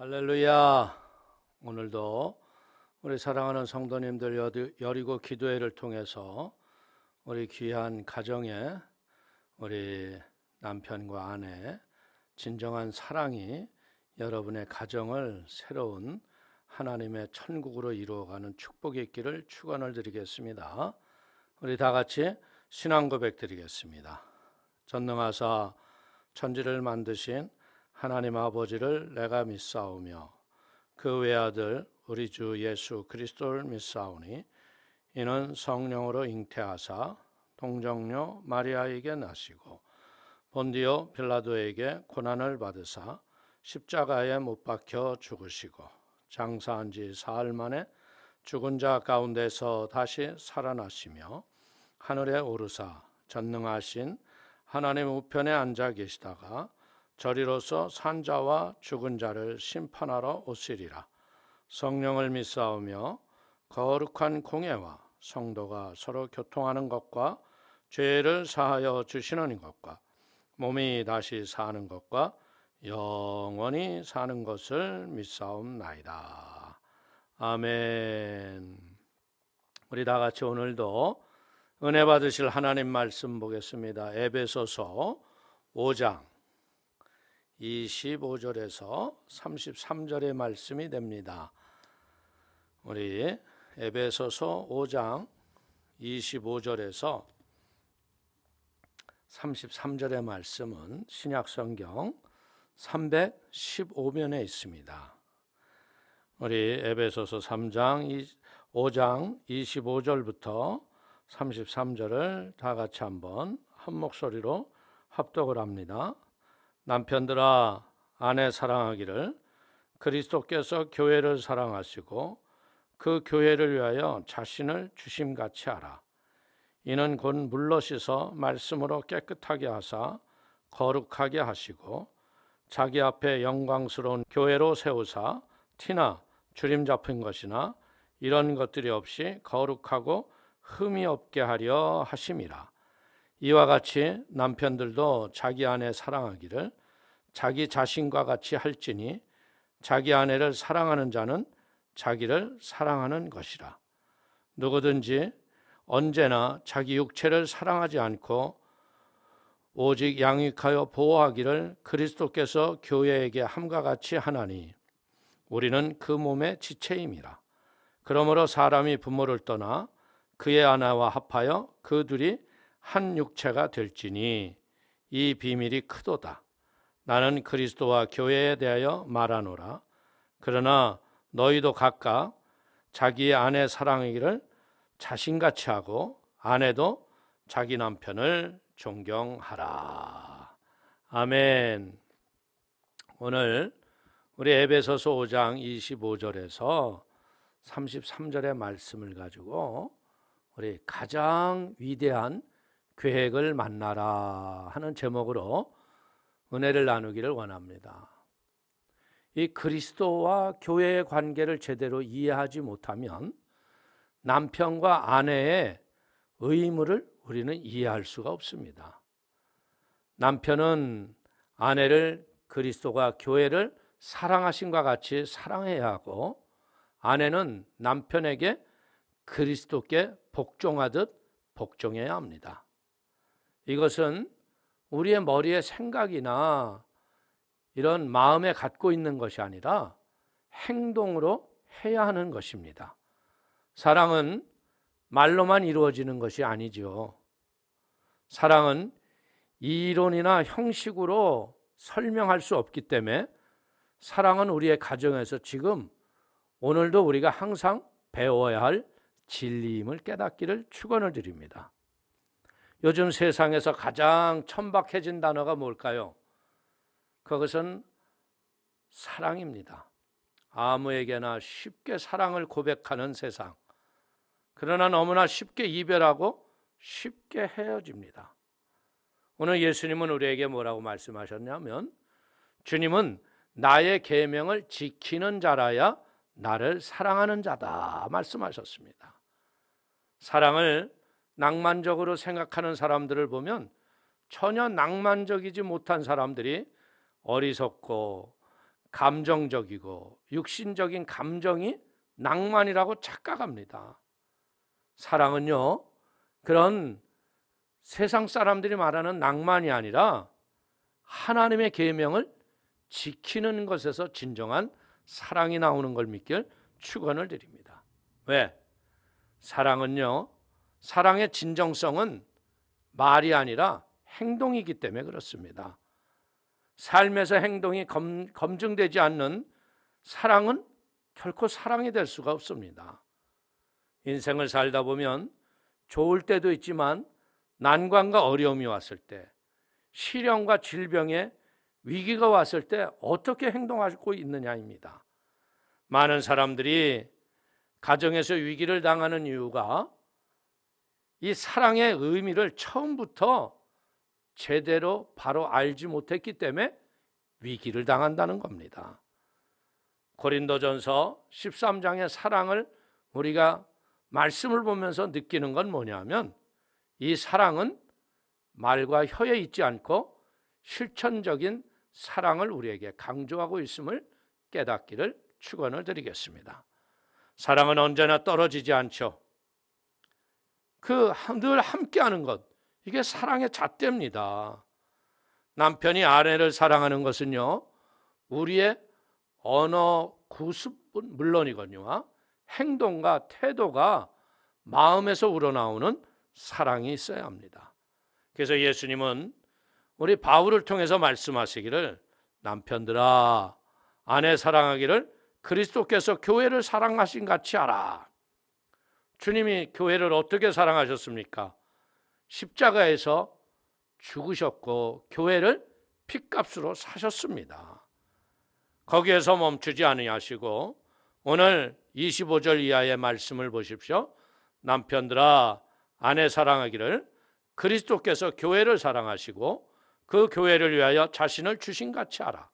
할렐루야. 오늘도 우리 사랑하는 성도님들 여리고 기도회를 통해서 우리 귀한 가정에 우리 남편과 아내 진정한 사랑이 여러분의 가정을 새로운 하나님의 천국으로 이루어가는 축복이 있기를 축원을 드리겠습니다. 우리 다 같이 신앙 고백 드리겠습니다. 전능하사 천지를 만드신 하나님 아버지를 내가 믿사오며 그 외아들 우리 주 예수 그리스도를 믿사오니 이는 성령으로 잉태하사 동정녀 마리아에게 나시고 본디오 빌라도에게 고난을 받으사 십자가에 못 박혀 죽으시고 장사한 지 사흘 만에 죽은 자 가운데서 다시 살아나시며 하늘에 오르사 전능하신 하나님 우편에 앉아 계시다가 저리로서 산자와 죽은 자를 심판하러 오시리라. 성령을 믿사오며 거룩한 공예와 성도가 서로 교통하는 것과 죄를 사하여 주시는 것과 몸이 다시 사는 것과 영원히 사는 것을 믿사옵나이다. 아멘. 우리 다 같이 오늘도 은혜 받으실 하나님 말씀 보겠습니다. 에베소서 5장 25절에서 33절의 말씀이 됩니다. 우리 에베소서 5장 25절에서 33절의 말씀은 신약성경 315면에 있습니다. 우리 에베소서 5장 25절부터 33절을 다 같이 한번 한 목소리로 합독을 합니다. 남편들아 아내 사랑하기를 그리스도께서 교회를 사랑하시고 그 교회를 위하여 자신을 주심같이 하라. 이는 곧 물로 씻어 말씀으로 깨끗하게 하사 거룩하게 하시고 자기 앞에 영광스러운 교회로 세우사 티나 주림 잡힌 것이나 이런 것들이 없이 거룩하고 흠이 없게 하려 하심이라. 이와 같이 남편들도 자기 아내 사랑하기를 자기 자신과 같이 할지니 자기 아내를 사랑하는 자는 자기를 사랑하는 것이라. 누구든지 언제나 자기 육체를 사랑하지 않고 오직 양육하여 보호하기를 그리스도께서 교회에게 함과 같이 하나니 우리는 그 몸의 지체임이라. 그러므로 사람이 부모를 떠나 그의 아내와 합하여 그 둘이 한 육체가 될지니 이 비밀이 크도다. 나는 그리스도와 교회에 대하여 말하노라. 그러나 너희도 각각 자기의 아내 사랑하기를 자신같이 하고 아내도 자기 남편을 존경하라. 아멘. 오늘 우리 에베소서 5장 25절에서 33절의 말씀을 가지고 우리 가장 위대한 계획을 만나라 하는 제목으로 은혜를 나누기를 원합니다. 이 그리스도와 교회의 관계를 제대로 이해하지 못하면 남편과 아내의 의무를 우리는 이해할 수가 없습니다. 남편은 아내를 그리스도가 교회를 사랑하신과 같이 사랑해야 하고 아내는 남편에게 그리스도께 복종하듯 복종해야 합니다. 이것은 우리의 머리의 생각이나 이런 마음에 갖고 있는 것이 아니라 행동으로 해야 하는 것입니다. 사랑은 말로만 이루어지는 것이 아니죠. 사랑은 이론이나 형식으로 설명할 수 없기 때문에 사랑은 우리의 가정에서 지금 오늘도 우리가 항상 배워야 할 진리임을 깨닫기를 축원을 드립니다. 요즘 세상에서 가장 천박해진 단어가 뭘까요? 그것은 사랑입니다. 아무에게나 쉽게 사랑을 고백하는 세상. 그러나 너무나 쉽게 이별하고 쉽게 헤어집니다. 오늘 예수님은 우리에게 뭐라고 말씀하셨냐면 주님은 나의 계명을 지키는 자라야 나를 사랑하는 자다 말씀하셨습니다. 사랑을 낭만적으로 생각하는 사람들을 보면 전혀 낭만적이지 못한 사람들이 어리석고 감정적이고 육신적인 감정이 낭만이라고 착각합니다. 사랑은요, 그런 세상 사람들이 말하는 낭만이 아니라 하나님의 계명을 지키는 것에서 진정한 사랑이 나오는 걸 믿길 축원을 드립니다. 왜? 사랑은요, 사랑의 진정성은 말이 아니라 행동이기 때문에 그렇습니다. 삶에서 행동이 검증되지 않는 사랑은 결코 사랑이 될 수가 없습니다. 인생을 살다 보면 좋을 때도 있지만 난관과 어려움이 왔을 때, 시련과 질병의 위기가 왔을 때 어떻게 행동하고 있느냐입니다. 많은 사람들이 가정에서 위기를 당하는 이유가 이 사랑의 의미를 처음부터 제대로 바로 알지 못했기 때문에 위기를 당한다는 겁니다. 고린도전서 13장의 사랑을 우리가 말씀을 보면서 느끼는 건 뭐냐면 이 사랑은 말과 혀에 있지 않고 실천적인 사랑을 우리에게 강조하고 있음을 깨닫기를 축원을 드리겠습니다. 사랑은 언제나 떨어지지 않죠. 늘 함께하는 것, 이게 사랑의 잣대입니다. 남편이 아내를 사랑하는 것은요, 우리의 언어 구습은 물론이거니와 행동과 태도가 마음에서 우러나오는 사랑이 있어야 합니다. 그래서 예수님은 우리 바울을 통해서 말씀하시기를 남편들아 아내 사랑하기를 그리스도께서 교회를 사랑하신 같이 하라. 주님이 교회를 어떻게 사랑하셨습니까? 십자가에서 죽으셨고 교회를 핏값으로 사셨습니다. 거기에서 멈추지 아니하시고 오늘 25절 이하의 말씀을 보십시오. 남편들아 아내 사랑하기를 그리스도께서 교회를 사랑하시고 그 교회를 위하여 자신을 주신같이 하라.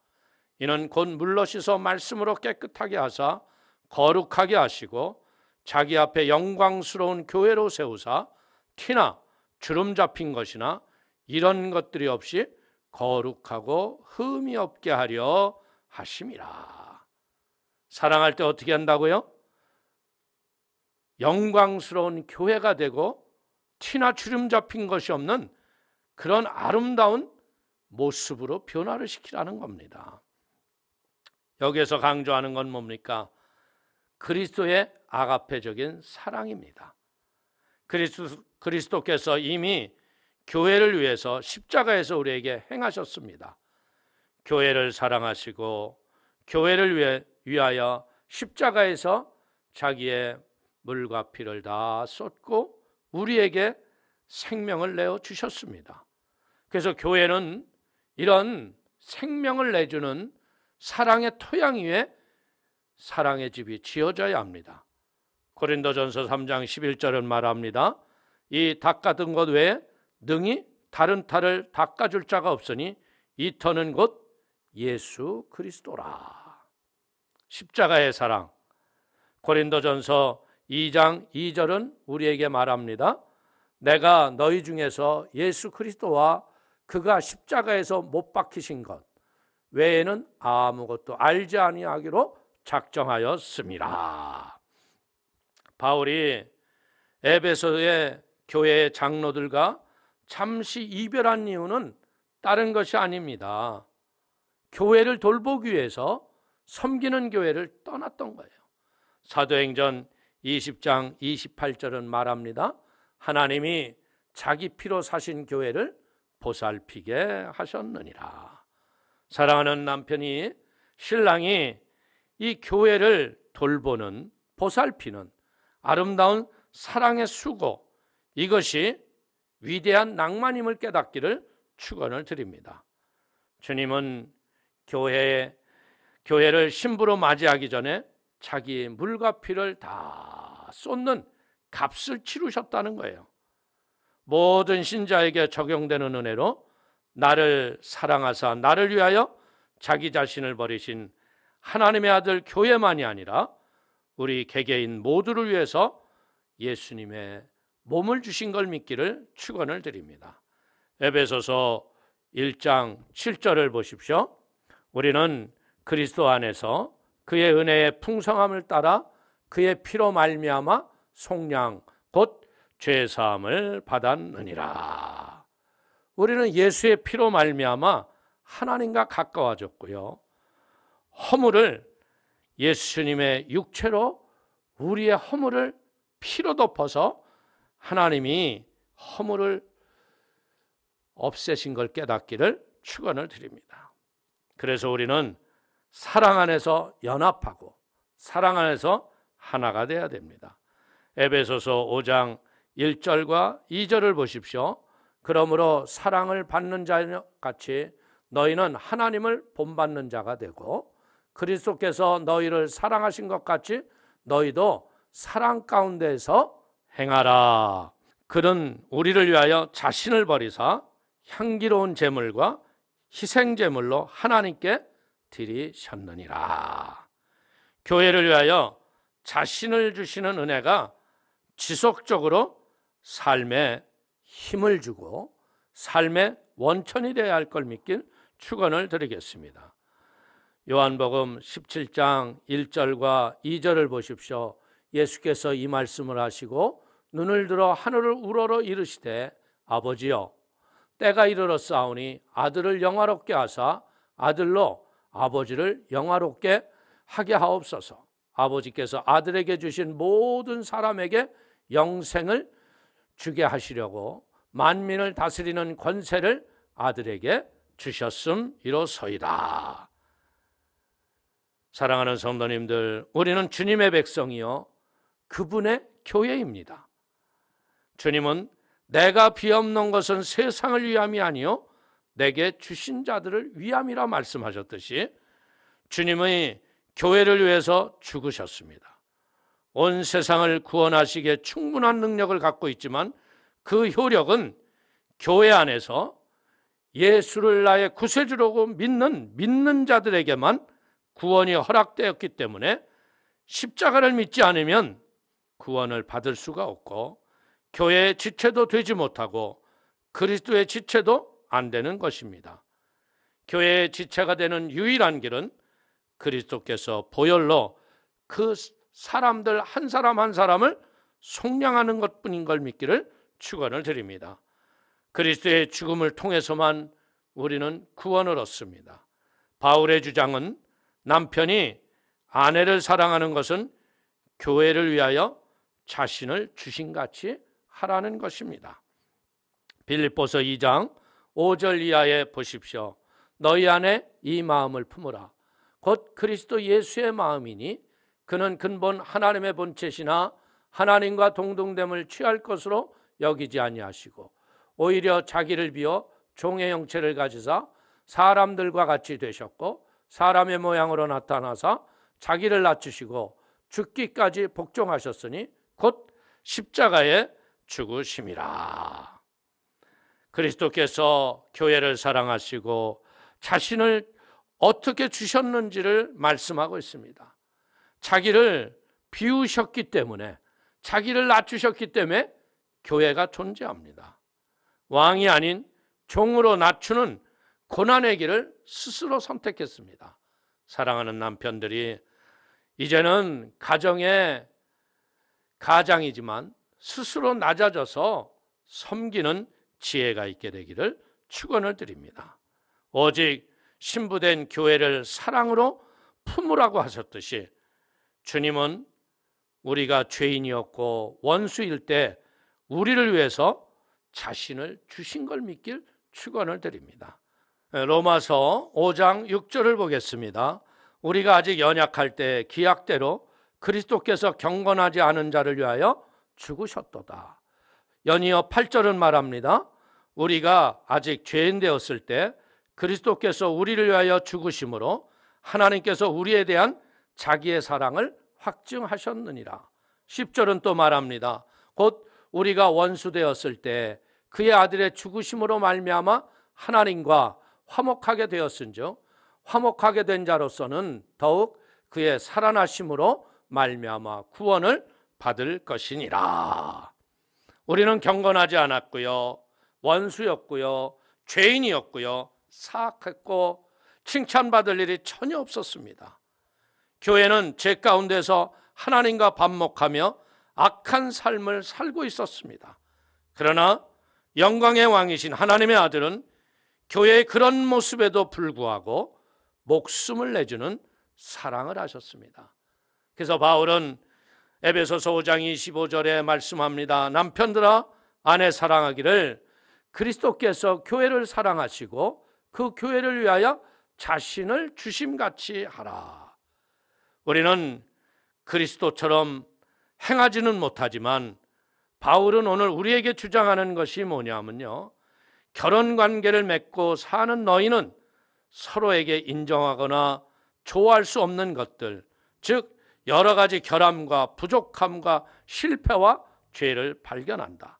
이는 곧 물로 씻어 말씀으로 깨끗하게 하사 거룩하게 하시고 자기 앞에 영광스러운 교회로 세우사 티나 주름 잡힌 것이나 이런 것들이 없이 거룩하고 흠이 없게 하려 하심이라. 사랑할 때 어떻게 한다고요? 영광스러운 교회가 되고 티나 주름 잡힌 것이 없는 그런 아름다운 모습으로 변화를 시키라는 겁니다. 여기에서 강조하는 건 뭡니까? 그리스도의 아가페적인 사랑입니다. 그리스도께서 이미 교회를 위해서 십자가에서 우리에게 행하셨습니다. 교회를 사랑하시고 교회를 위하여 십자가에서 자기의 물과 피를 다 쏟고 우리에게 생명을 내어 주셨습니다. 그래서 교회는 이런 생명을 내주는 사랑의 토양 위에 사랑의 집이 지어져야 합니다. 고린도전서 3장 11절은 말합니다. 이 닦아둔 것 외에 능히 다른 탈을 닦아줄 자가 없으니 이 터는 곧 예수 그리스도라. 십자가의 사랑. 고린도전서 2장 2절은 우리에게 말합니다. 내가 너희 중에서 예수 그리스도와 그가 십자가에서 못 박히신 것 외에는 아무것도 알지 아니하기로 작정하였습니다. 바울이 에베소의 교회의 장로들과 잠시 이별한 이유는 다른 것이 아닙니다. 교회를 돌보기 위해서 섬기는 교회를 떠났던 거예요. 사도행전 20장 28절은 말합니다. 하나님이 자기 피로 사신 교회를 보살피게 하셨느니라. 사랑하는 남편이 신랑이 이 교회를 돌보는 보살피는 아름다운 사랑의 수고, 이것이 위대한 낭만임을 깨닫기를 축원을 드립니다. 주님은 교회를 신부로 맞이하기 전에 자기의 물과 피를 다 쏟는 값을 치르셨다는 거예요. 모든 신자에게 적용되는 은혜로 나를 사랑하사 나를 위하여 자기 자신을 버리신 하나님의 아들 교회만이 아니라 우리 개개인 모두를 위해서 예수님의 몸을 주신 걸 믿기를 축원을 드립니다. 에베소서 1장 7절을 보십시오. 우리는 그리스도 안에서 그의 은혜의 풍성함을 따라 그의 피로 말미암아 속량 곧 죄사함을 받았느니라. 우리는 예수의 피로 말미암아 하나님과 가까워졌고요. 허물을 예수님의 육체로 우리의 허물을 피로 덮어서 하나님이 허물을 없애신 걸 깨닫기를 축원을 드립니다. 그래서 우리는 사랑 안에서 연합하고 사랑 안에서 하나가 되어야 됩니다. 에베소서 5장 1절과 2절을 보십시오. 그러므로 사랑을 받는 자 같이 너희는 하나님을 본받는 자가 되고 그리스도께서 너희를 사랑하신 것 같이 너희도 사랑 가운데서 행하라. 그는 우리를 위하여 자신을 버리사 향기로운 제물과 희생 제물로 하나님께 드리셨느니라. 교회를 위하여 자신을 주시는 은혜가 지속적으로 삶에 힘을 주고 삶의 원천이 되어야 할 걸 믿길 축원을 드리겠습니다. 요한복음 17장 1절과 2절을 보십시오. 예수께서 이 말씀을 하시고 눈을 들어 하늘을 우러러 이르시되 아버지여 때가 이르렀사오니 아들을 영화롭게 하사 아들로 아버지를 영화롭게 하게 하옵소서. 아버지께서 아들에게 주신 모든 사람에게 영생을 주게 하시려고 만민을 다스리는 권세를 아들에게 주셨음이로소이다. 사랑하는 성도님들, 우리는 주님의 백성이요 그분의 교회입니다. 주님은 내가 비없는 것은 세상을 위함이 아니요 내게 주신 자들을 위함이라 말씀하셨듯이 주님의 교회를 위해서 죽으셨습니다. 온 세상을 구원하시기에 충분한 능력을 갖고 있지만 그 효력은 교회 안에서 예수를 나의 구세주라고 믿는 자들에게만 구원이 허락되었기 때문에 십자가를 믿지 않으면 구원을 받을 수가 없고 교회의 지체도 되지 못하고 그리스도의 지체도 안 되는 것입니다. 교회의 지체가 되는 유일한 길은 그리스도께서 보혈로 그 사람들 한 사람 한 사람을 속량하는 것뿐인 걸 믿기를 축원을 드립니다. 그리스도의 죽음을 통해서만 우리는 구원을 얻습니다. 바울의 주장은 남편이 아내를 사랑하는 것은 교회를 위하여 자신을 주신같이 하라는 것입니다. 빌립보서 2장 5절 이하에 보십시오. 너희 안에 이 마음을 품으라. 곧 그리스도 예수의 마음이니 그는 근본 하나님의 본체시나 하나님과 동등됨을 취할 것으로 여기지 아니하시고 오히려 자기를 비워 종의 형체를 가지사 사람들과 같이 되셨고 사람의 모양으로 나타나사 자기를 낮추시고 죽기까지 복종하셨으니 곧 십자가에 죽으심이라. 그리스도께서 교회를 사랑하시고 자신을 어떻게 주셨는지를 말씀하고 있습니다. 자기를 비우셨기 때문에 자기를 낮추셨기 때문에 교회가 존재합니다. 왕이 아닌 종으로 낮추는 고난의 길을 스스로 선택했습니다. 사랑하는 남편들이 이제는 가장이지만 스스로 낮아져서 섬기는 지혜가 있게 되기를 축원을 드립니다. 오직 신부된 교회를 사랑으로 품으라고 하셨듯이 주님은 우리가 죄인이었고 원수일 때 우리를 위해서 자신을 주신 걸 믿길 축원을 드립니다. 로마서 5장 6절을 보겠습니다. 우리가 아직 연약할 때 기약대로 그리스도께서 경건하지 않은 자를 위하여 죽으셨도다. 연이어 8절은 말합니다. 우리가 아직 죄인 되었을 때 그리스도께서 우리를 위하여 죽으심으로 하나님께서 우리에 대한 자기의 사랑을 확증하셨느니라. 10절은 또 말합니다. 곧 우리가 원수 되었을 때 그의 아들의 죽으심으로 말미암아 하나님과 화목하게 되었은즉 화목하게 된 자로서는 더욱 그의 살아나심으로 말미암아 구원을 받을 것이니라. 우리는 경건하지 않았고요, 원수였고요, 죄인이었고요, 사악했고 칭찬받을 일이 전혀 없었습니다. 교회는 죄 가운데서 하나님과 반목하며 악한 삶을 살고 있었습니다. 그러나 영광의 왕이신 하나님의 아들은 교회의 그런 모습에도 불구하고 목숨을 내주는 사랑을 하셨습니다. 그래서 바울은 에베소서 5장 25절에 말씀합니다. 남편들아 아내 사랑하기를 그리스도께서 교회를 사랑하시고 그 교회를 위하여 자신을 주심같이 하라. 우리는 그리스도처럼 행하지는 못하지만 바울은 오늘 우리에게 주장하는 것이 뭐냐면요, 결혼관계를 맺고 사는 너희는 서로에게 인정하거나 좋아할 수 없는 것들, 즉 여러 가지 결함과 부족함과 실패와 죄를 발견한다.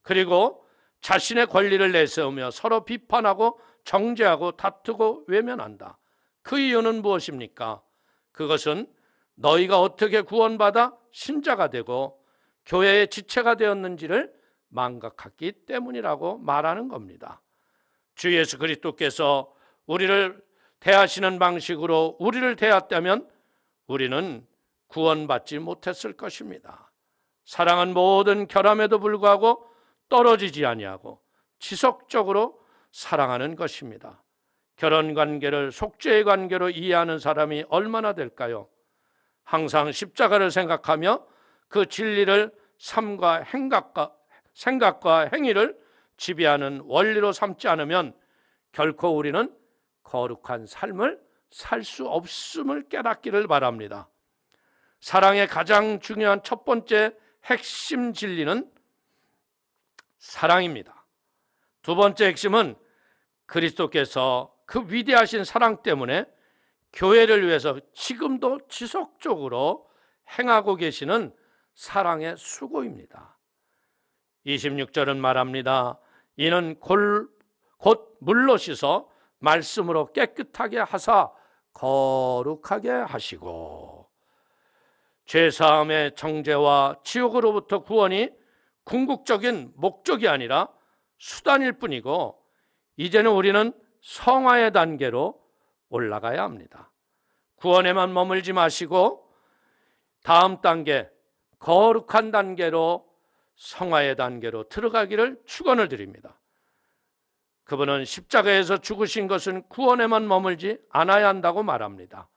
그리고 자신의 권리를 내세우며 서로 비판하고 정죄하고 다투고 외면한다. 그 이유는 무엇입니까? 그것은 너희가 어떻게 구원받아 신자가 되고 교회의 지체가 되었는지를 망각했기 때문이라고 말하는 겁니다. 주 예수 그리스도께서 우리를 대하시는 방식으로 우리를 대했다면 우리는 구원받지 못했을 것입니다. 사랑은 모든 결함에도 불구하고 떨어지지 아니하고 지속적으로 사랑하는 것입니다. 결혼관계를 속죄의 관계로 이해하는 사람이 얼마나 될까요? 항상 십자가를 생각하며 그 진리를 삶과 생각과 행위를 지배하는 원리로 삼지 않으면 결코 우리는 거룩한 삶을 살 수 없음을 깨닫기를 바랍니다. 사랑의 가장 중요한 첫 번째 핵심 진리는 사랑입니다. 두 번째 핵심은 그리스도께서 그 위대하신 사랑 때문에 교회를 위해서 지금도 지속적으로 행하고 계시는 사랑의 수고입니다. 26절은 말합니다. 이는 곧 물로 씻어 말씀으로 깨끗하게 하사 거룩하게 하시고, 죄사함의 정죄와 지옥으로부터 구원이 궁극적인 목적이 아니라 수단일 뿐이고, 이제는 우리는 성화의 단계로 올라가야 합니다. 구원에만 머물지 마시고 다음 단계, 거룩한 단계로, 성화의 단계로 들어가기를 축원을 드립니다. 그분은 십자가에서 죽으신 것은 구원에만 머물지 않아야 한다고 말합니다.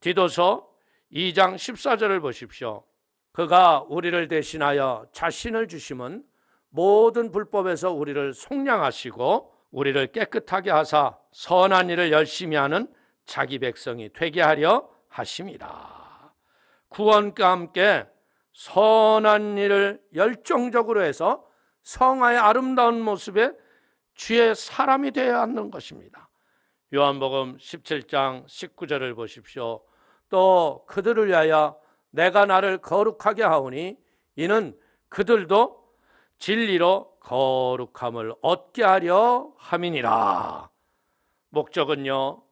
디도서 2장 14절을 보십시오. 그가 우리를 대신하여 자신을 주심은 모든 불법에서 우리를 속량하시고 우리를 깨끗하게 하사 선한 일을 열심히 하는 자기 백성이 되게 하려 하심이라. 구원과 함께 선한 일을 열정적으로 해서 성화의 아름다운 모습에 주의 사람이 되어야 하는 것입니다. 요한복음 17장 19절을 보십시오. 또 그들을 위하여 내가 나를 거룩하게 하오니 이는 그들도 진리로 거룩함을 얻게 하려 함이니라. 목적은요,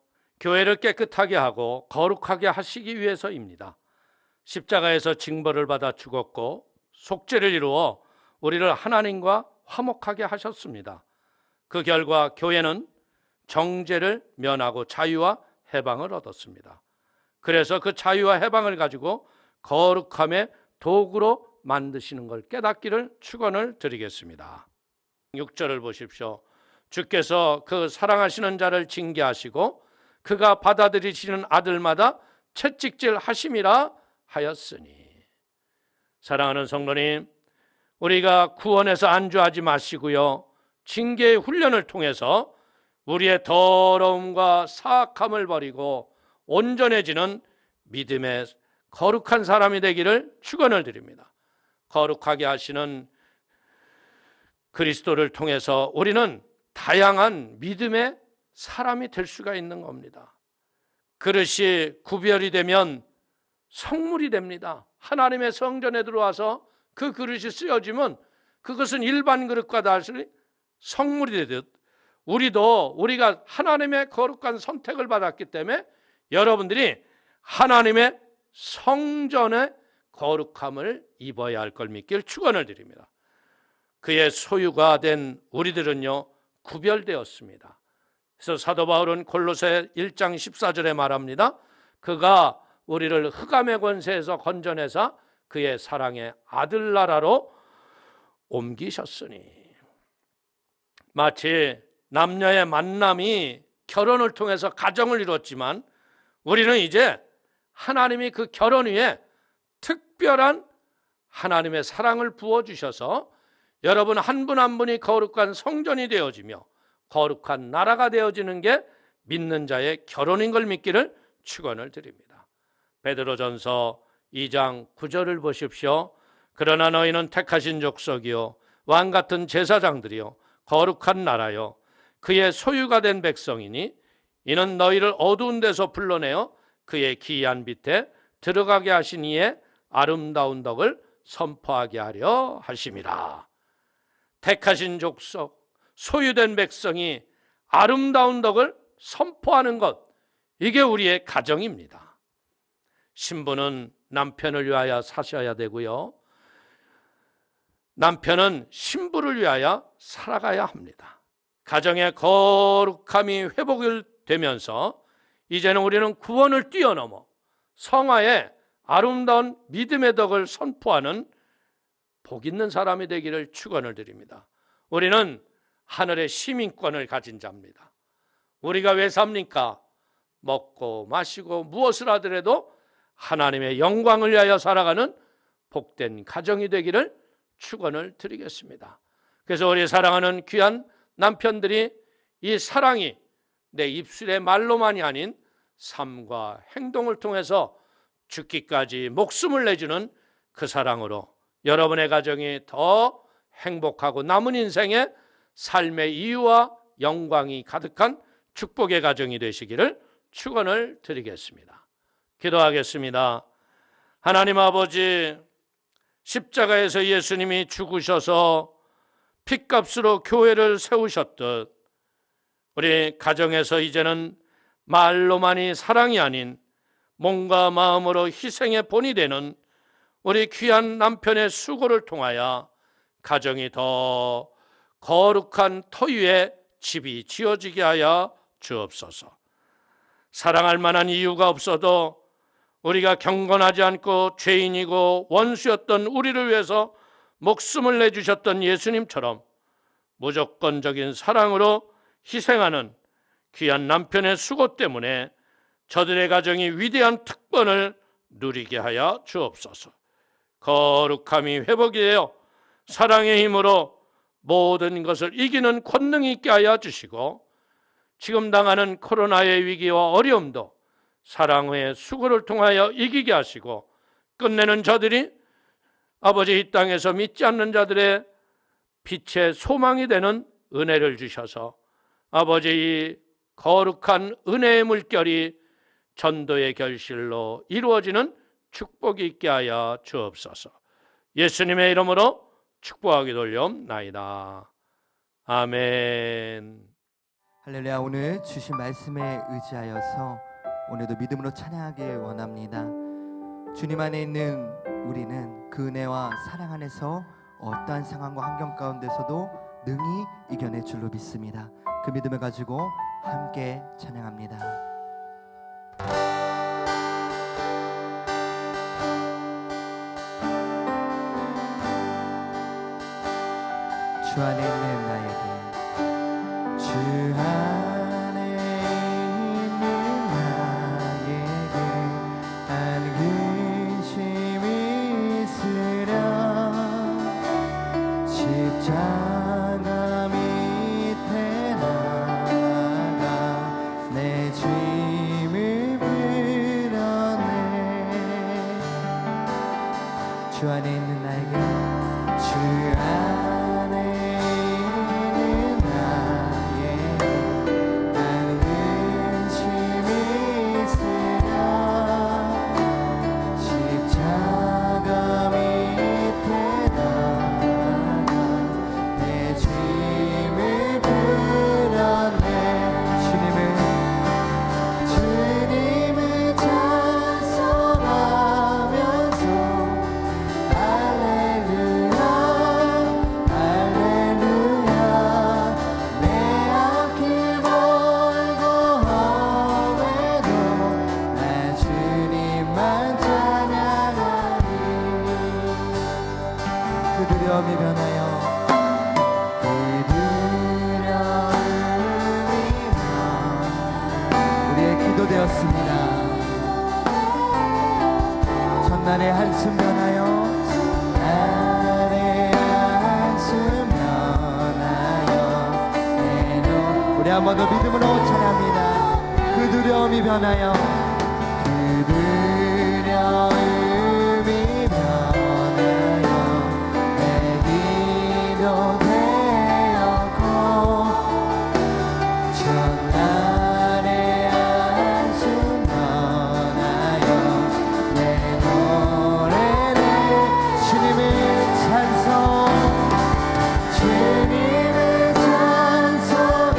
교회를 깨끗하게 하고 거룩하게 하시기 위해서입니다. 십자가에서 징벌을 받아 죽었고 속죄를 이루어 우리를 하나님과 화목하게 하셨습니다. 그 결과 교회는 정죄를 면하고 자유와 해방을 얻었습니다. 그래서 그 자유와 해방을 가지고 거룩함의 도구로 만드시는 걸 깨닫기를 축원을 드리겠습니다. 6절을 보십시오. 주께서 그 사랑하시는 자를 징계하시고 그가 받아들이시는 아들마다 채찍질 하심이라 하였으니. 사랑하는 성도님, 우리가 구원에서 안주하지 마시고요, 징계의 훈련을 통해서 우리의 더러움과 사악함을 버리고 온전해지는 믿음의 거룩한 사람이 되기를 축원을 드립니다. 거룩하게 하시는 그리스도를 통해서 우리는 다양한 믿음의 사람이 될 수가 있는 겁니다. 그릇이 구별이 되면 성물이 됩니다. 하나님의 성전에 들어와서 그 그릇이 쓰여지면 그것은 일반 그릇과 달리 성물이 되듯 우리가 하나님의 거룩한 선택을 받았기 때문에 여러분들이 하나님의 성전의 거룩함을 입어야 할 걸 믿길 축원을 드립니다. 그의 소유가 된 우리들은요, 구별되었습니다. 그래서 사도 바울은 골로새 1장 14절에 말합니다. 그가 우리를 흑암의 권세에서 건져내사 그의 사랑의 아들나라로 옮기셨으니. 마치 남녀의 만남이 결혼을 통해서 가정을 이뤘지만 우리는 이제 하나님이 그 결혼 위에 특별한 하나님의 사랑을 부어주셔서 여러분 한 분 한 분이 거룩한 성전이 되어지며 거룩한 나라가 되어지는 게 믿는 자의 결혼인 걸 믿기를 축원을 드립니다. 베드로전서 2장 9절을 보십시오. 그러나 너희는 택하신 족속이요 왕 같은 제사장들이요 거룩한 나라요 그의 소유가 된 백성이니 이는 너희를 어두운 데서 불러내어 그의 기이한 빛에 들어가게 하신 이의 아름다운 덕을 선포하게 하려 하심이라. 택하신 족속, 소유된 백성이 아름다운 덕을 선포하는 것, 이게 우리의 가정입니다. 신부는 남편을 위하여 사셔야 되고요, 남편은 신부를 위하여 살아가야 합니다. 가정의 거룩함이 회복이 되면서 이제는 우리는 구원을 뛰어넘어 성화의 아름다운 믿음의 덕을 선포하는 복 있는 사람이 되기를 축원을 드립니다. 우리는 하늘의 시민권을 가진 자입니다. 우리가 왜 삽니까? 먹고 마시고 무엇을 하더라도 하나님의 영광을 위하여 살아가는 복된 가정이 되기를 축원을 드리겠습니다. 그래서 우리 사랑하는 귀한 남편들이 이 사랑이 내 입술의 말로만이 아닌 삶과 행동을 통해서 죽기까지 목숨을 내주는 그 사랑으로 여러분의 가정이 더 행복하고 남은 인생의 삶의 이유와 영광이 가득한 축복의 가정이 되시기를 축원을 드리겠습니다. 기도하겠습니다. 하나님 아버지, 십자가에서 예수님이 죽으셔서 핏값으로 교회를 세우셨듯 우리 가정에서 이제는 말로만이 사랑이 아닌 몸과 마음으로 희생의 본이 되는 우리 귀한 남편의 수고를 통하여 가정이 더 거룩한 터 위에 집이 지어지게 하여 주옵소서. 사랑할 만한 이유가 없어도 우리가 경건하지 않고 죄인이고 원수였던 우리를 위해서 목숨을 내주셨던 예수님처럼 무조건적인 사랑으로 희생하는 귀한 남편의 수고 때문에 저들의 가정이 위대한 특권을 누리게 하여 주옵소서. 거룩함이 회복이 되어 사랑의 힘으로 모든 것을 이기는 권능이 있게 하여 주시고 지금 당하는 코로나의 위기와 어려움도 사랑의 수고를 통하여 이기게 하시고 끝내는 저들이 아버지 이 땅에서 믿지 않는 자들의 빛의 소망이 되는 은혜를 주셔서 아버지 이 거룩한 은혜의 물결이 전도의 결실로 이루어지는 축복이 있게 하여 주옵소서. 예수님의 이름으로 축복하기 돌려옵나이다. 아멘. 할렐루야. 오늘 주신 말씀에 의지하여서 오늘도 믿음으로 찬양하길 원합니다. 주님 안에 있는 우리는 그 은혜와 사랑 안에서 어떠한 상황과 환경 가운데서도 능히 이겨낼 줄로 믿습니다. 그 믿음을 가지고 함께 찬양합니다. 주 안에 있는 나에게, 주 안에 있는 나에게 한 근심이 있으랴. 십자가 밑에 나가 내 짐을 풀어내. 주 안에 있는 나에게, 주 안에 주님을 찬송하면서 두려움이 변하여 우리의 기도되었습니다. 첫날의 한숨 변하여 날의 한숨 변하여 우리 한 번 더 믿음으로 찬양합니다. 그 두려움이 변하여 그 두려움이 변하여 내 기도 되었고 첫날의 한숨 변하여 내 노래를 주님을 찬송 주님을 찬송하면서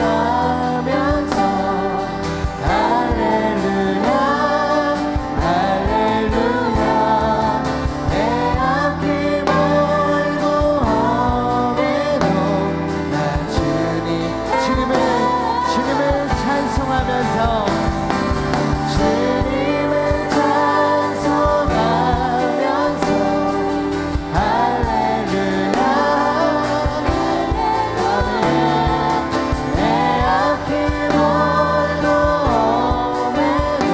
할렐루야 할렐루야 내 앞길 멀고 험해도 난 주님을 찬송하면서 주님을 찬송하면서 할렐루야 내 앞길 멀고 험해도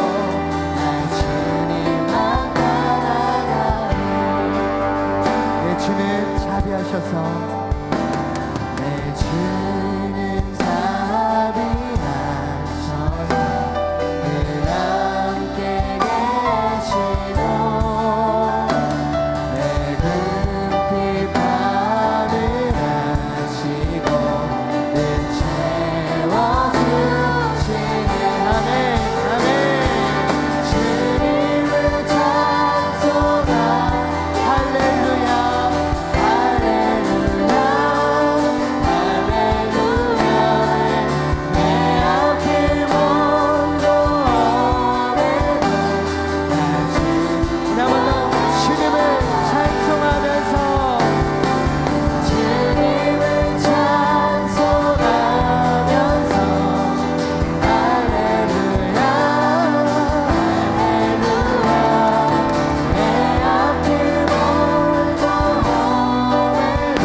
난 주님만 따라가리. 내 주는 자비하셔서 내 주는 자비하셔서 늘 함께 계시고 내 금빛 밤을 하시고 늘 채워주시는 아멘 아멘 주님을 찬송하 할렐루야 할렐루야 할렐루야 내 앞길 멀고 험해도 난 주님을 찬송하면서 주님을 찬송하면서 할렐루야 할렐루야 내 앞길 멀고 험해도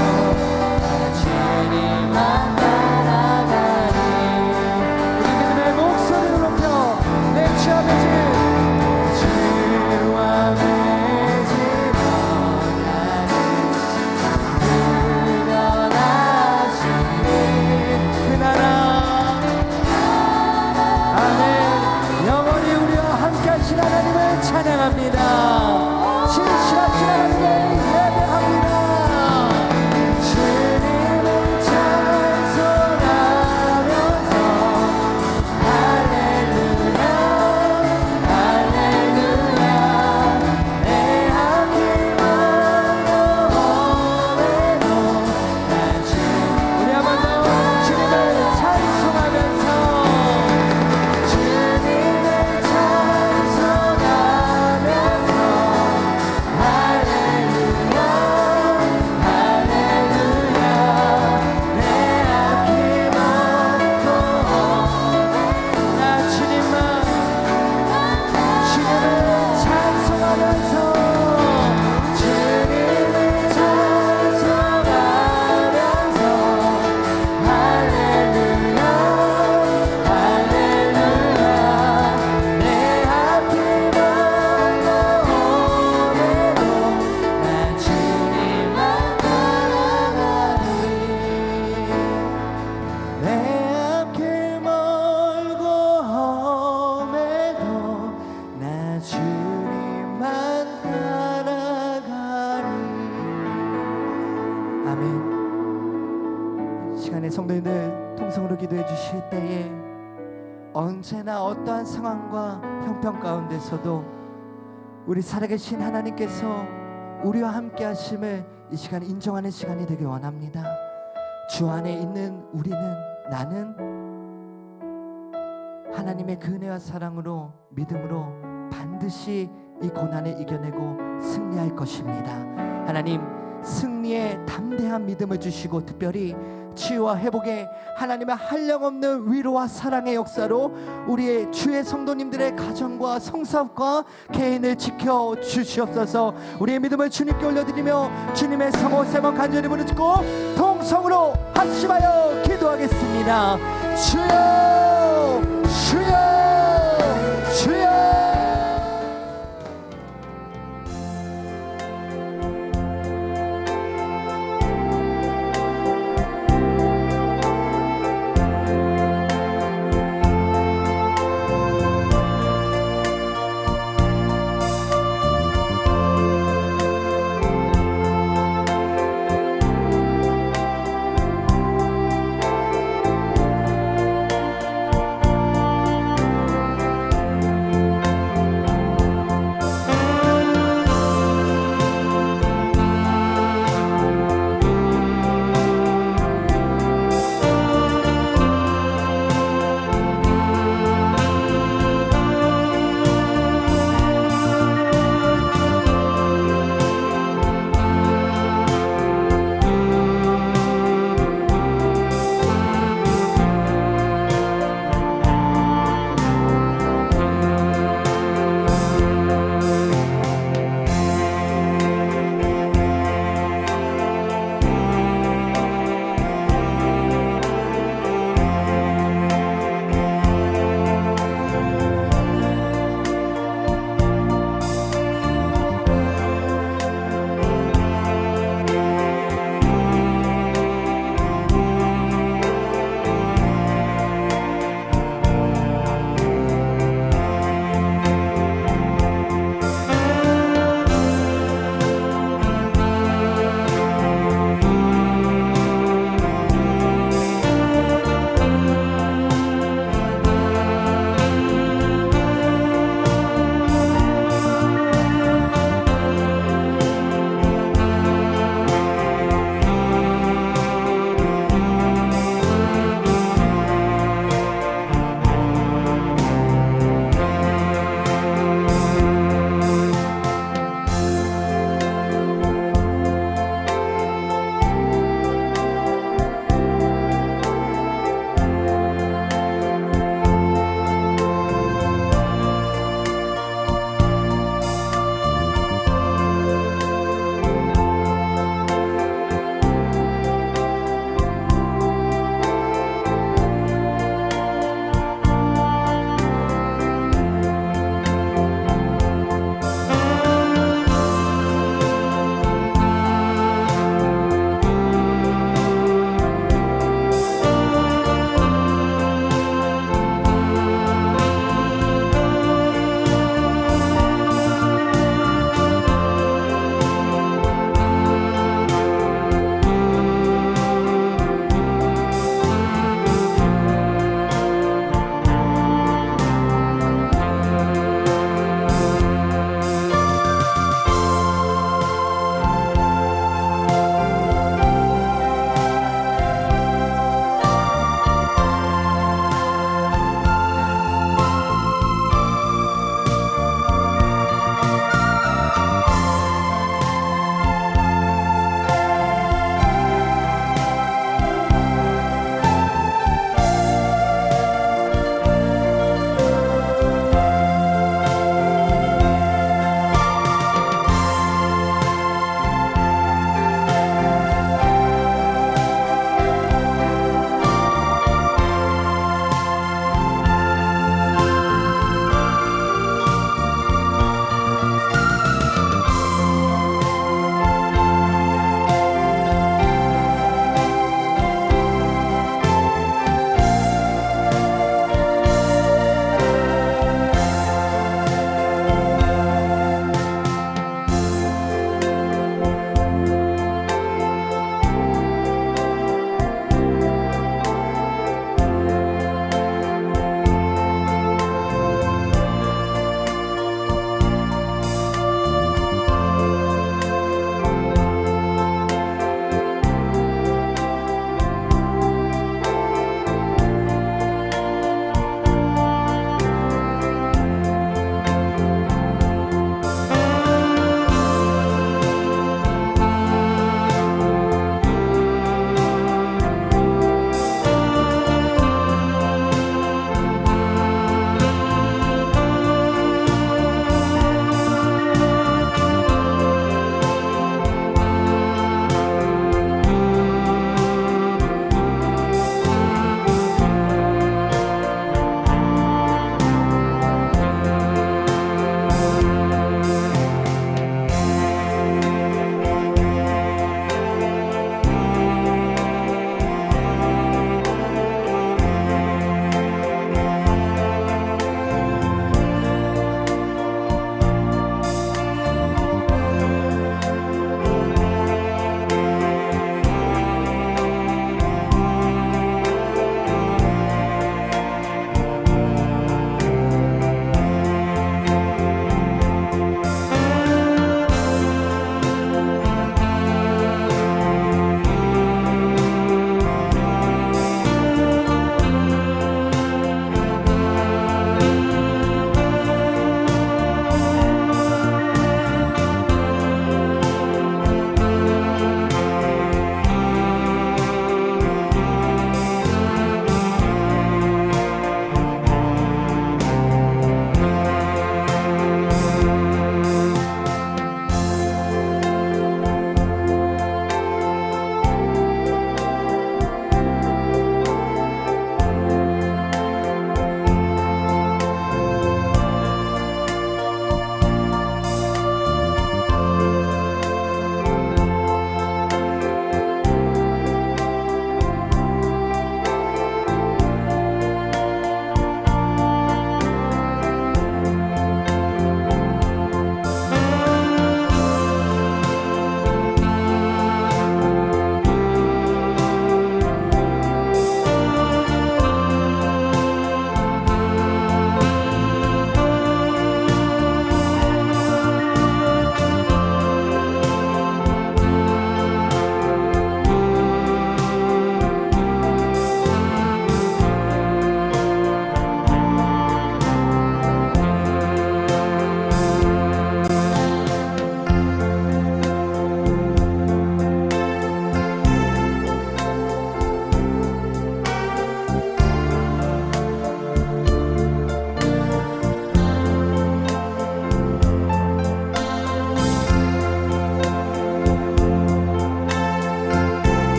난 주님만 따라가리. 우리 믿음의 목소리를 높여 내 주와 맺은 주와 맺은 그려나시는 그 나라 아멘. 영원히 우리와 함께하신 하나님을 찬양합니다. 신실하신 하나님을 예배합니다. 주님을 찬송하면서 할렐루야 할렐루야 내 앞길 멀고 험해도 난 우리 한 번 더 주님을 찬송하면서 주님을 찬송하면서 할렐루야 할렐루야 내 앞길 멀고 나 주님을 찬송하면서 주님을 찬송하면서 할렐루야 할렐루야 내 앞길 멀고 험해도 난 주님만 따라가리. 내 앞길 멀고 험해도 나 주님만 따라가리. 아멘. 이 시간에 성도님들 통성으로 기도해 주실 때에 언제나 어떠한 상황과 형편 가운데서도 우리 살아계신 하나님께서 우리와 함께 하심을 이 시간 인정하는 시간이 되길 원합니다. 주 안에 있는 우리는 나는 하나님의 그 은혜와 사랑으로 믿음으로 반드시 이 고난을 이겨내고 승리할 것입니다. 하나님 승리의 담대한 믿음을 주시고 특별히 치유와 회복의 하나님의 한량없는 위로와 사랑의 역사로 우리의 주의 성도님들의 가정과 성사업과 개인을 지켜 주시옵소서. 우리의 믿음을 주님께 올려드리며 주님의 성호 세번 간절히 부르짖고 통성으로 합심하여 기도하겠습니다. 주여 주여